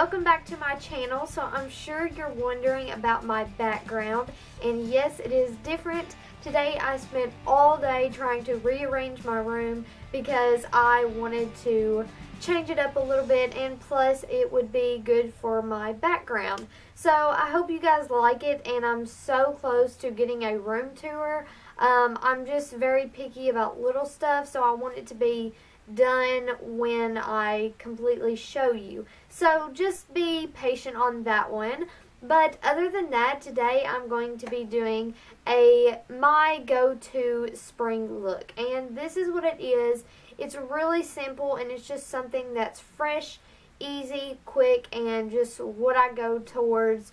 welcome back to my channel. So I'm sure you're wondering about my background, and yes, it is different. Today I spent all day trying to rearrange my room because I wanted to change it up a little bit, and plus it would be good for my background. So I hope you guys like it, and I'm so close to getting a room tour. I'm just very picky about little stuff, so I want it to be done when I completely show you. So just be patient on that one. But other than that, today I'm going to be doing my go-to spring look. And this is what it is. It's really simple, and it's just something that's fresh, easy, quick, and just what I go towards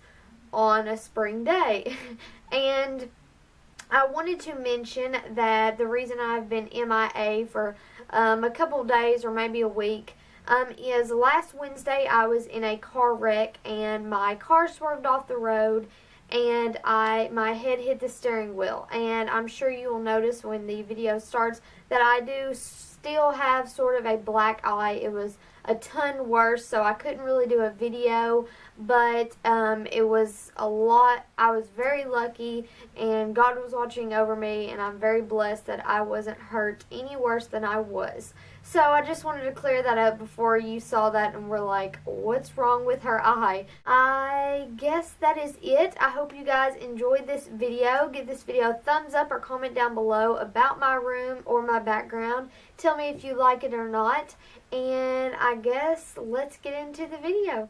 on a spring day. And I wanted to mention that the reason I've been MIA for a couple days or maybe a week is last Wednesday I was in a car wreck, and my car swerved off the road, and my head hit the steering wheel. And I'm sure you will notice when the video starts that I do still have sort of a black eye. It was a ton worse, so I couldn't really do a video, but it was a lot. I was very lucky, and God was watching over me, and I'm very blessed that I wasn't hurt any worse than I was. So I just wanted to clear that up before you saw that and were like, what's wrong with her eye? I guess that is it. I hope you guys enjoyed this video. Give this video a thumbs up or comment down below about my room or my background. Tell me if you like it or not. And I guess let's get into the video.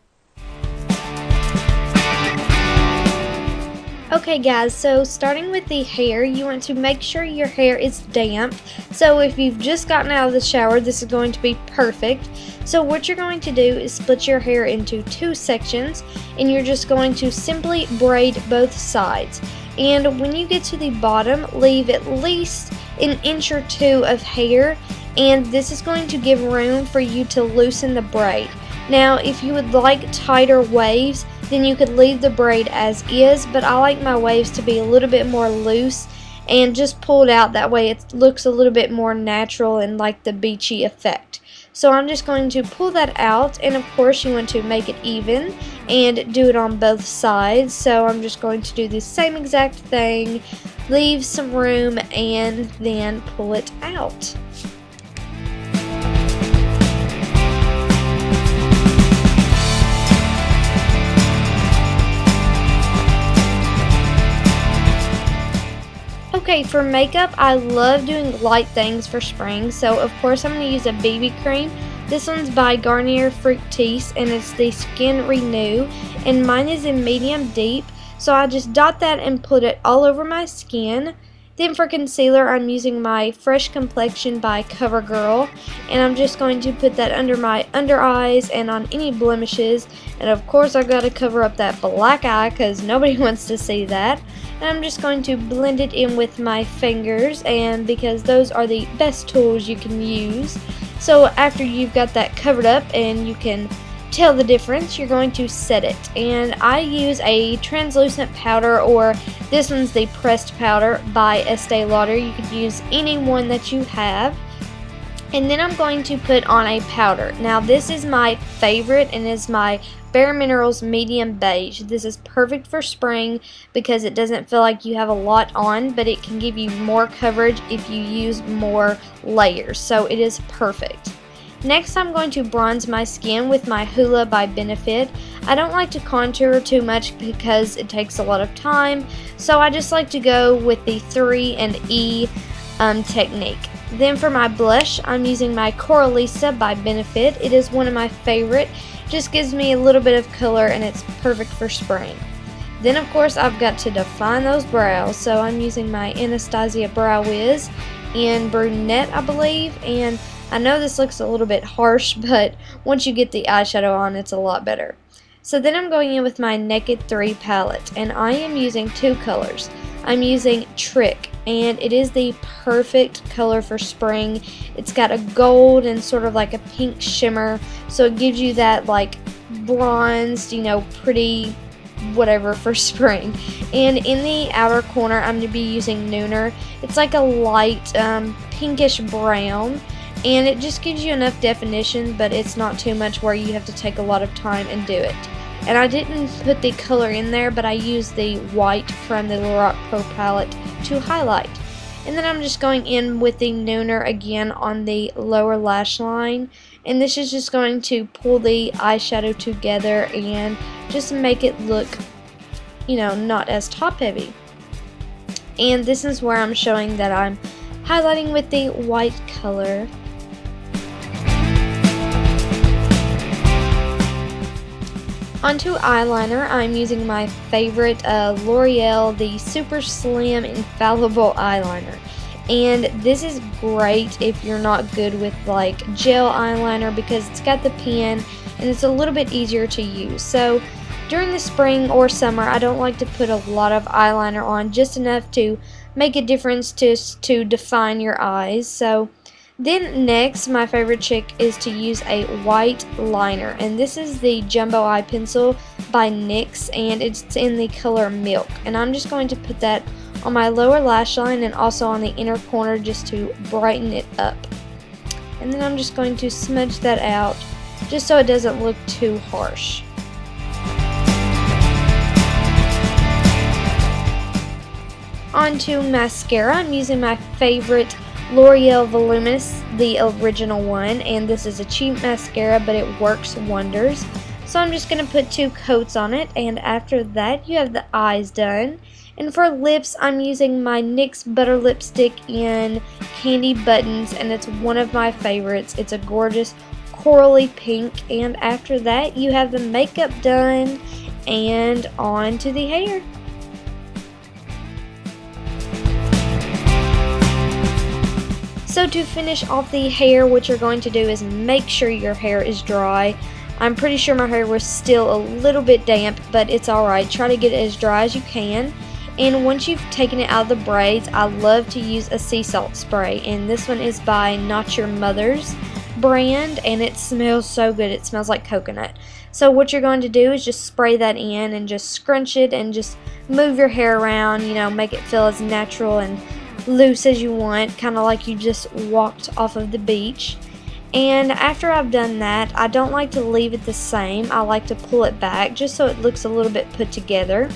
Okay guys, so starting with the hair, you want to make sure your hair is damp. So if you've just gotten out of the shower, this is going to be perfect. So what you're going to do is split your hair into two sections, and you're just going to simply braid both sides. And when you get to the bottom, leave at least an inch or two of hair, and this is going to give room for you to loosen the braid. Now, if you would like tighter waves, then you could leave the braid as is, but I like my waves to be a little bit more loose and just pulled out. That way it looks a little bit more natural and like the beachy effect. So I'm just going to pull that out, and of course you want to make it even and do it on both sides. So I'm just going to do the same exact thing, leave some room, and then pull it out. Okay, for makeup, I love doing light things for spring, so of course I'm going to use a BB cream. This one's by Garnier Fructis, and it's the Skin Renew, and mine is in medium deep, so I just dot that and put it all over my skin. Then for concealer, I'm using my Fresh Complexion by CoverGirl, and I'm just going to put that under my under eyes and on any blemishes. And of course I've got to cover up that black eye because nobody wants to see that. And I'm just going to blend it in with my fingers, and because those are the best tools you can use. So after you've got that covered up and you can tell the difference, you're going to set it. And I use a translucent powder, or this one's the pressed powder by Estee Lauder. You could use any one that you have. And then I'm going to put on a powder. Now this is my favorite, and is my Bare Minerals Medium Beige. This is perfect for spring because it doesn't feel like you have a lot on, but it can give you more coverage if you use more layers. So it is perfect. Next, I'm going to bronze my skin with my Hoola by Benefit. I don't like to contour too much because it takes a lot of time, so I just like to go with the 3 and E technique. Then for my blush, I'm using my Coralisa by Benefit. It is one of my favorite. Just gives me a little bit of color, and it's perfect for spring. Then of course I've got to define those brows, so I'm using my Anastasia Brow Wiz in Brunette, I believe, and I know this looks a little bit harsh, but once you get the eyeshadow on, it's a lot better. So then I'm going in with my Naked 3 palette, and I am using two colors. I'm using Trick, and it is the perfect color for spring. It's got a gold and sort of like a pink shimmer, so it gives you that like bronzed, you know, pretty whatever for spring. And in the outer corner, I'm going to be using Nooner. It's like a light pinkish brown, and it just gives you enough definition, but it's not too much where you have to take a lot of time and do it. And I didn't put the color in there, but I used the white from the Lorac Pro palette to highlight. And then I'm just going in with the Nooner again on the lower lash line, and this is just going to pull the eyeshadow together and just make it look, you know, not as top heavy. And this is where I'm showing that I'm highlighting with the white color. Onto eyeliner, I'm using my favorite L'Oreal, the Super Slim Infallible Eyeliner. And this is great if you're not good with like gel eyeliner, because it's got the pen and it's a little bit easier to use. So during the spring or summer, I don't like to put a lot of eyeliner on, just enough to make a difference to define your eyes. So then next, my favorite trick is to use a white liner, and this is the Jumbo Eye Pencil by NYX, and it's in the color Milk. And I'm just going to put that on my lower lash line and also on the inner corner just to brighten it up. And then I'm just going to smudge that out just so it doesn't look too harsh. Onto mascara, I'm using my favorite L'Oreal Voluminous, the original one, and this is a cheap mascara, but it works wonders. So I'm just going to put 2 coats on it, and after that you have the eyes done. And for lips, I'm using my NYX Butter Lipstick in Candy Buttons, and it's one of my favorites. It's a gorgeous corally pink, and after that you have the makeup done, and on to the hair. So to finish off the hair, what you're going to do is make sure your hair is dry. I'm pretty sure my hair was still a little bit damp, but it's alright. Try to get it as dry as you can. And once you've taken it out of the braids, I love to use a sea salt spray. And this one is by Not Your Mother's brand, and it smells so good. It smells like coconut. So what you're going to do is just spray that in and just scrunch it and just move your hair around, you know, make it feel as natural and loose as you want, kind of like you just walked off of the beach. And after I've done that, I don't like to leave it the same. I like to pull it back just so it looks a little bit put together.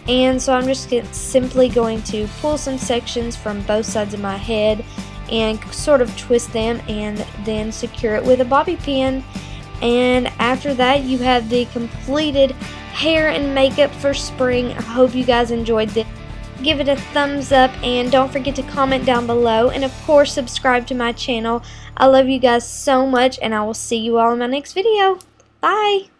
And so I'm just simply going to pull some sections from both sides of my head and sort of twist them and then secure it with a bobby pin. And after that, you have the completed hair and makeup for spring. I hope you guys enjoyed this. Give it a thumbs up and don't forget to comment down below, and of course subscribe to my channel. I love you guys so much, and I will see you all in my next video. Bye!